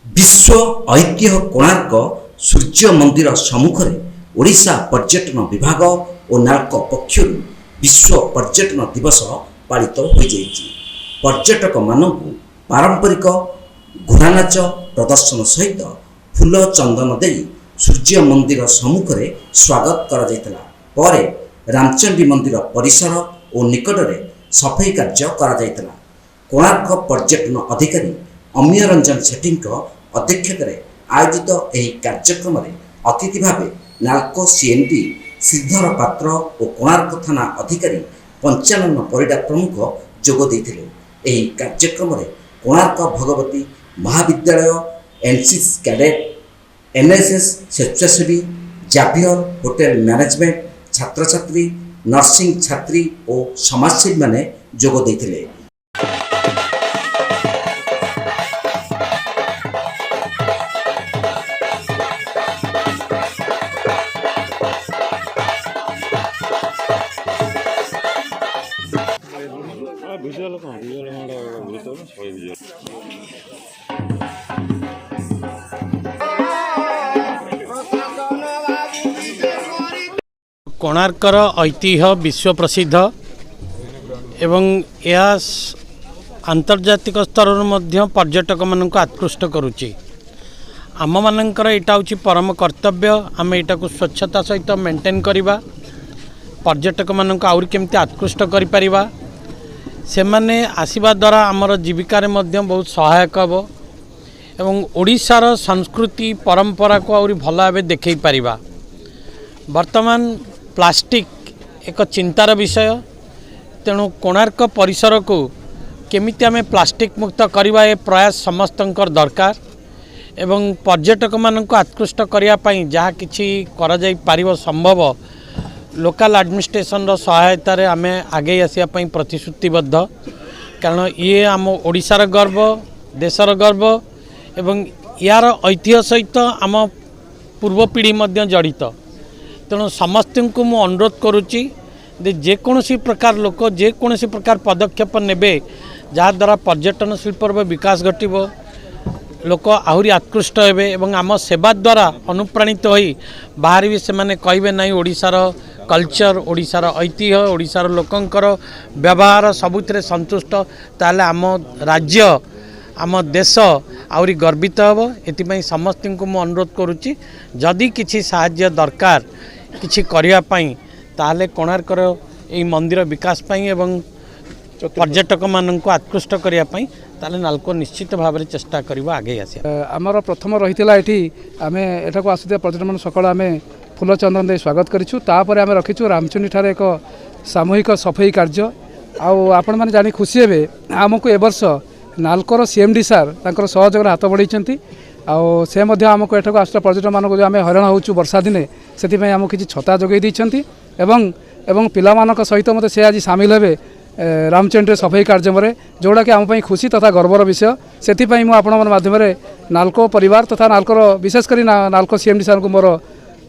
विश्व ऐतिह्य कोणार्क सूर्य मंदिर सम्मुखें ओडिशा पर्यटन विभाग और नाल्को पक्षर विश्व पर्यटन दिवस पालित हो जाइछि। पर्यटक मानकु पारंपरिक घोड़ा नाच प्रदर्शन सहित फूल चंदन दे सूर्य मंदिर सम्मुखें स्वागत करा जायतिला। परे रामचंडी मंदिर परिसर और निकट में सफाई कार्य करा जायतिला। कोणार्क पर्यटन अधिकारी अमीय रंजन सेठी अध्यक्षत आयोजित यह कार्यक्रम में अतिथि भाव नाल्को सीएमडी श्रीधर पात्र और कोणार्क थाना अधिकारी पंचानन परिडा प्रमुख जोग देथिले। यह कार्यक्रम में कोणार्क भगवती महाविद्यालय, एनसीसी कैडेट, एनएसएस स्वेच्छासेवी, जाभियर होटेल मैनेजमेंट छात्र छात्री, नर्सिंग छात्री और समाजसेवी माने जोग देथिले। कोणार्कर ऐतिह्य विश्व प्रसिद्ध एवं यह आंतर्जातिक स्तर पर्यटक मानक आकृष्ट करुच्ची। आम मानकर यहाँ हूँ परम कर्तव्य आम यहाँ को स्वच्छता सहित मेंटेन करवा, पर्यटक मानक आउरी केमती आकृष्ट करिपरिबा, से माने आसीबा द्वारा आमर जीविकार मध्य बहुत सहायक हो एवं ओडिशार संस्कृति परंपरा को आउरी भल भाव देखै परिबा। वर्तमान प्लास्टिक एक चिंतार विषय, तेणु कोणार्क परिसर को केमिति आमे प्लास्टिक मुक्त करवा ए प्रयास समस्तंकर दरकार एवं पर्यटक मानक आकृष्ट करिया पई जहाँ किछि करा जाई पारिबो संभव लोकल एडमिनिस्ट्रेशन रो सहायता रे आमे आगे आसिया पई प्रतिश्रुतिबद्ध। कारण ये आम ओडिशार गर्व, देशर गर्व एवं यार ऐतिह्य सहित आम पूर्व पीढ़ी मध्य जड़ित। तेणु समस्त को मु अनुरोध करुच्ची जेकोसी प्रकार लोक जेकोसी प्रकार पदक्षेप नेबे जहाँद्वारा पर्यटन शिल्पर विकास घटिबो, लोक आहुरी आकृष्ट हेबे एवं आम सेवा द्वारा अनुप्राणित होई बाहर भी से माने कहिबे नहीं ओडिशार कल्चर, ओडिशार ऐतिह्य, ओडिशार लोकंकर व्यवहार सबुथिरे संतुष्ट, ताले आम राज्य आम देश आहुरी गर्वित हेबो। एथिपई समस्त को मु अनुरोध करुच्ची जदि किछि साहाय्य दरकार किछि करिया पई ताले कोणार्कर एई मंदिर विकास पई एवं पर्यटक मानक आकृष्ट करिया पई ताले नाल्को निश्चित भाव में चेष्टा करबा आगे आसे। आमर प्रथम रहितला एठी आमे एठाको आसुथिया पर्यटक मान सकाळ आमे फूल चंदन दे स्वागत करिछु। तापर आमे रखिछु रामचंडी ठारे एक सामूहिक सफाई कार्य। आपण माने जानि खुशी हेबे आमको ए वर्ष नाल्कोर सीएमडी सार तांकर सहयोग हाथ बढ़ाइछंती। से मध्य आमको एठाको आसुथिया पर्यटक मानक जो आमे हैरान होउछु वर्षा दिने सेथिपई आमको किछि छता जोगै दैछंती एवं पिला मानक सहित मते से आज सामिल हेबे रामचंडी सफाई कार्य जोड़ा कि आम खुशी तथा गर्वर विषय। से आपण माध्यम नाल्को परिवार तथा नाल्कोर विशेषकर नाल्को सीएमडी सार को मोर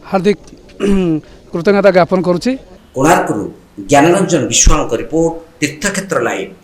हार्दिक कृतज्ञता ज्ञापन करुच्ची। कोणार्करू ज्ञानरंजन विश्वाल रिपोर्ट, तीर्थक्षेत्र लाइव।